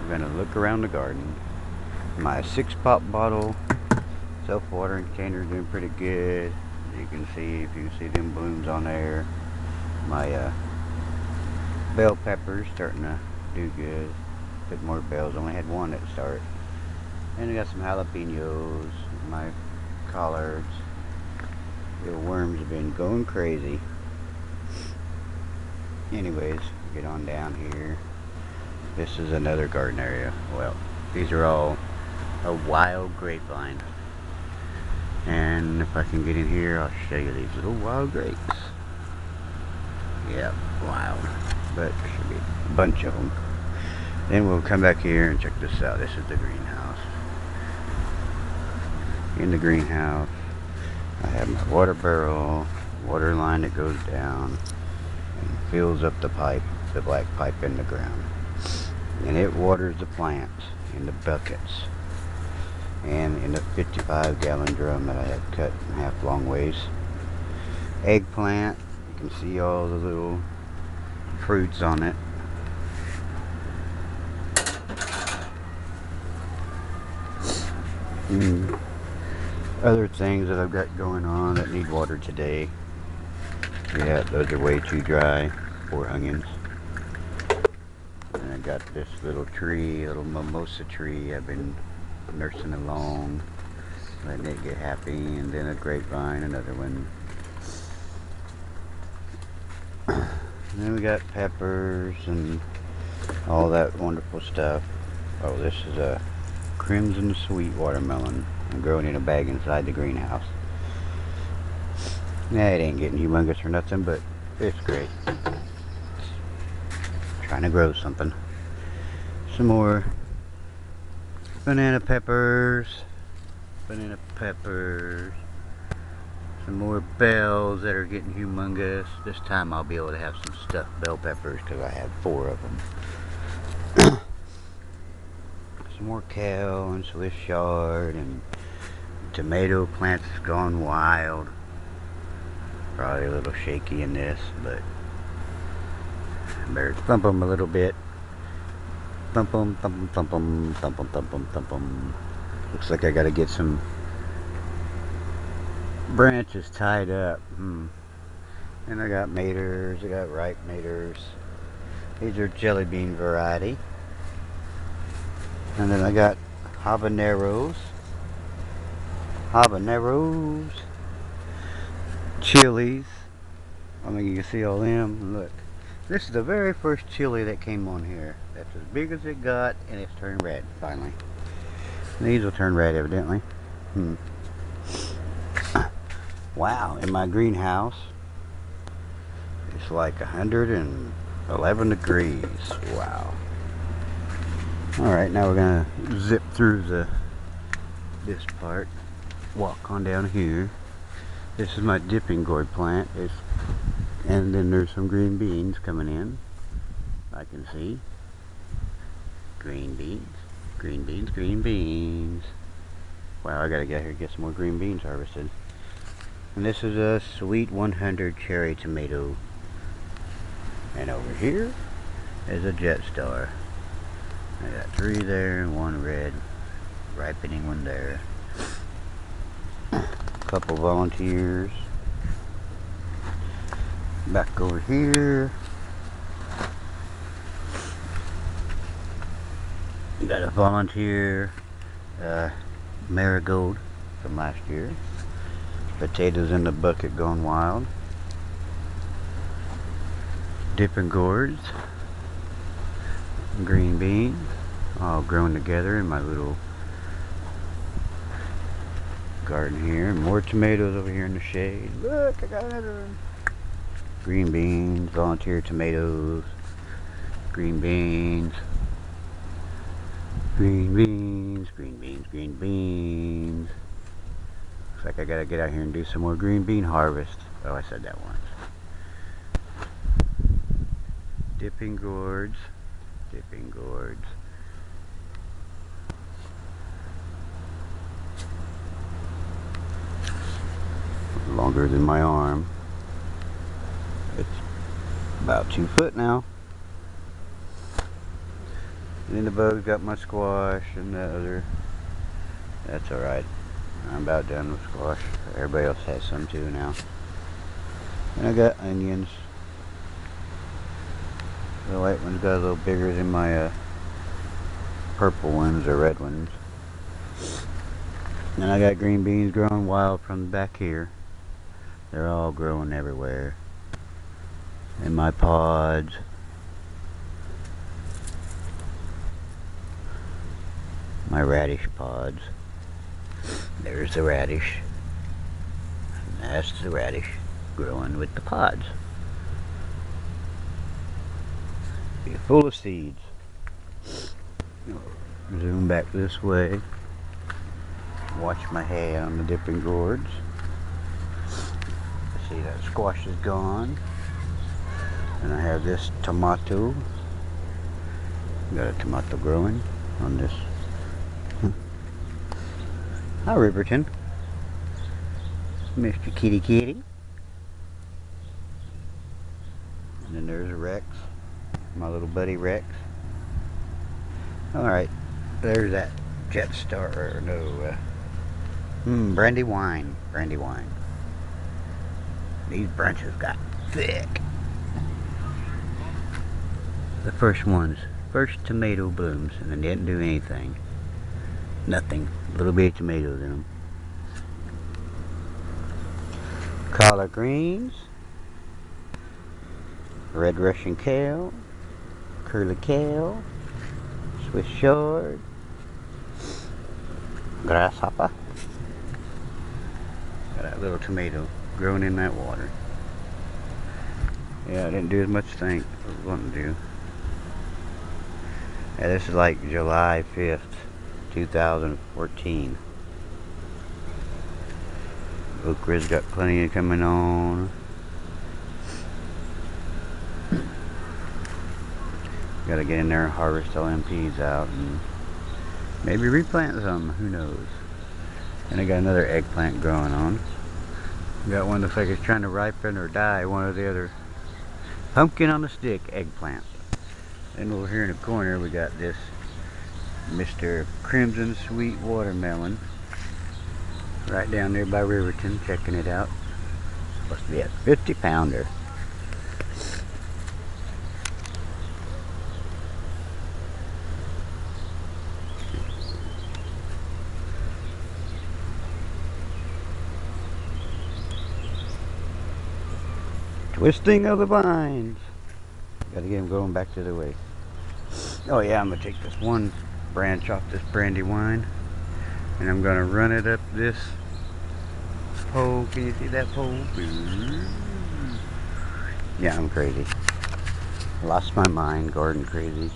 we're gonna look around the garden. My 6-pop bottle self-watering container doing pretty good. As you can see, if you see them blooms on there. My bell peppers starting to do good. Put more bells. Only had one at the start. And I got some jalapenos. My collards. The worms have been going crazy. Anyways, get on down here. This is another garden area. Well, these are all a wild grapevine. And if I can get in here, I'll show you these little wild grapes. Yeah, wild. But there should be a bunch of them. Then we'll come back here and check this out. This is the greenhouse. In the greenhouse, I have my water barrel, water line that goes down and fills up the pipe, the black pipe in the ground. And it waters the plants in the buckets and in the 55-gallon drum that I have cut in half long ways. Eggplant, you can see all the little fruits on it. Other things that I've got going on that need water today. Yeah, those are way too dry for onions. And I got this little tree, little mimosa tree I've been nursing along, letting it get happy, and then a grapevine, another one. And then we got peppers and all that wonderful stuff. Oh, this is a crimson sweet watermelon. I'm growing in a bag inside the greenhouse. Nah, it ain't getting humongous or nothing, but it's great. Trying to grow something. Some more banana peppers. Banana peppers. Some more bells that are getting humongous. This time I'll be able to have some stuffed bell peppers because I have 4 of them. Some more kale and Swiss chard, and tomato plants gone wild. Probably a little shaky in this, but I better thump them a little bit. Thump them, thump them, thump them, thump them, thump them, thump them. Looks like I gotta get some branches tied up. And I got maters, I got ripe maters. These are jelly bean variety. And then I got habaneros. Chilies. I mean, you can see all them. Look, this is the very first chili that came on here. That's as big as it got, and it's turned red finally. These will turn red evidently. Wow, in my greenhouse it's like 111 degrees. Wow. Alright, now we're gonna zip through this part, walk on down here. This is my dipping gourd plant. And then there's some green beans coming in. I can see. Green beans, green beans, green beans. Wow, I gotta get here and get some more green beans harvested. And this is a sweet 100 cherry tomato. And over here is a jet star. I got 3 there and 1 red, ripening one there. Couple volunteers. Back over here. Got a volunteer marigold from last year. Potatoes in the bucket going wild. Dipping gourds. Green beans. All grown together in my little garden here. More tomatoes over here in the shade. Look, I got another one. Green beans, volunteer tomatoes, green beans, green beans, green beans, green beans. Looks like I gotta get out here and do some more green bean harvest. Oh, I said that once. Dipping gourds, dipping gourds. Longer than my arm. It's about 2 foot now. And then the bugs got my squash and the other. That's alright. I'm about done with squash. Everybody else has some too now. And I got onions. The white ones got a little bigger than my purple ones or red ones. And I got green beans growing wild from back here. They're all growing everywhere. In my pods. My radish pods. There's the radish. And that's the radish growing with the pods. Be full of seeds. Zoom back this way. Watch my hay on the dipping gourds. See, that squash is gone. And I have this tomato. Got a tomato growing on this. Hi, Riverton. Mr. Kitty Kitty. And then there's Rex. My little buddy Rex. Alright. There's that Jetstar. Or no. Brandywine. Brandywine. These branches got thick. The first ones. First tomato blooms. And they didn't do anything. Nothing. A little bit of tomatoes in them. Collard greens. Red Russian kale. Curly kale. Swiss chard. Grasshopper. Got that little tomato growing in that water. Yeah, I didn't do as much as I think I was wanting to do. Yeah, this is like July 5th. 2014. Okra's got plenty coming on. Gotta get in there and harvest all them peas out and maybe replant some, who knows. And I got another eggplant growing on. Got one that looks like it's trying to ripen or die, one or the other. Pumpkin on the stick eggplant. And over here in the corner we got this Mr. Crimson Sweet Watermelon right down there by Riverton, checking it out. Supposed to be a 50-pounder. Twisting of the vines. Gotta get them going back to the way. Oh yeah, I'm gonna take this one branch off this brandywine and I'm gonna run it up this pole. Can you see that pole? Yeah, I'm crazy. Lost my mind, garden crazy.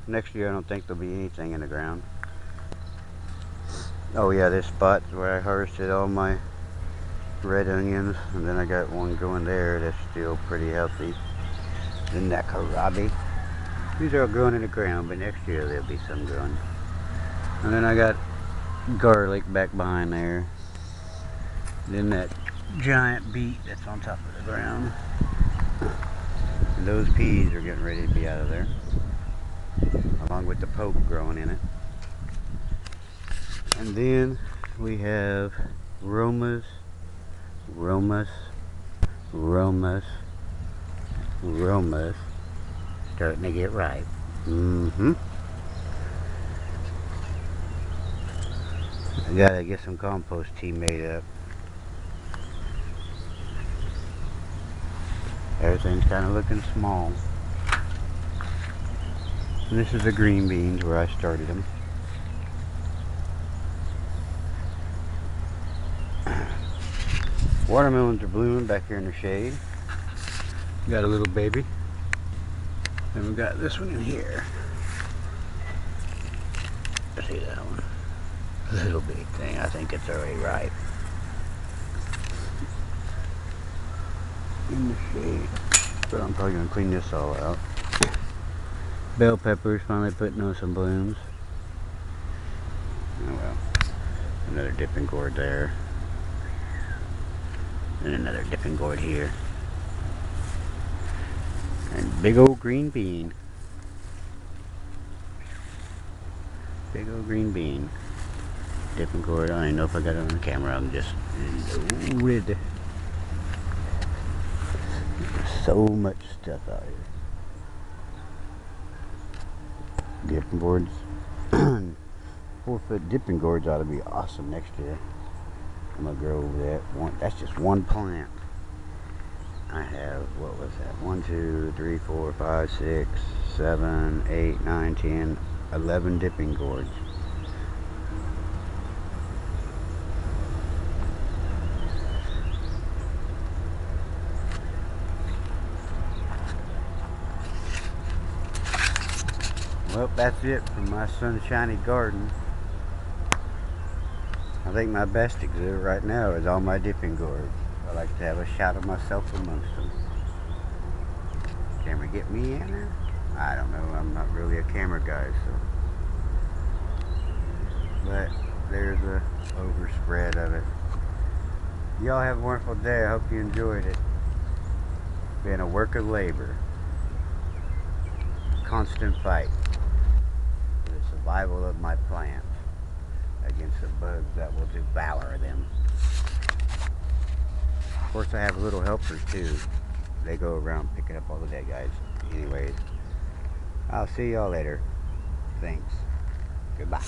Next year I don't think there'll be anything in the ground. Oh yeah, this spot's where I harvested all my red onions, and then I got one going there that's still pretty healthy. Then that kohlrabi. These are all growing in the ground, but next year there'll be some growing. And then I got garlic back behind there. Then that giant beet that's on top of the ground. And those peas are getting ready to be out of there, along with the poke growing in it. And then we have Romas starting to get ripe. I gotta get some compost tea made up. Everything's kind of looking small. And this is the green beans where I started them. Watermelons are blooming back here in the shade. Got a little baby. Then we got this one in here. See that one? Little big thing. I think it's already ripe. In the shade. But I'm probably going to clean this all out. Bell peppers finally putting on some blooms. Oh well. Another dipping gourd there. And another dipping gourd here. And big old green bean. Big old green bean. Dipping gourd. I don't even know if I got it on the camera. I'm just loaded. So much stuff out here. Dipping gourds. 4-foot dipping gourds ought to be awesome next year. I'm gonna grow that one. That's just one plant. I have, what was that? 1, 2, 3, 4, 5, 6, 7, 8, 9, 10, 11 dipping gourds. Well, that's it from my sunshiny garden. I think my best exhibit right now is all my dipping gourds. I like to have a shot of myself amongst them. Camera get me in there? I don't know. I'm not really a camera guy, so. But there's a overspread of it. Y'all have a wonderful day. I hope you enjoyed it. Been a work of labor. Constant fight for the survival of my plants against the bugs that will devour them. Of course, I have little helpers too. They go around picking up all the dead guys. Anyways, I'll see y'all later. Thanks. Goodbye.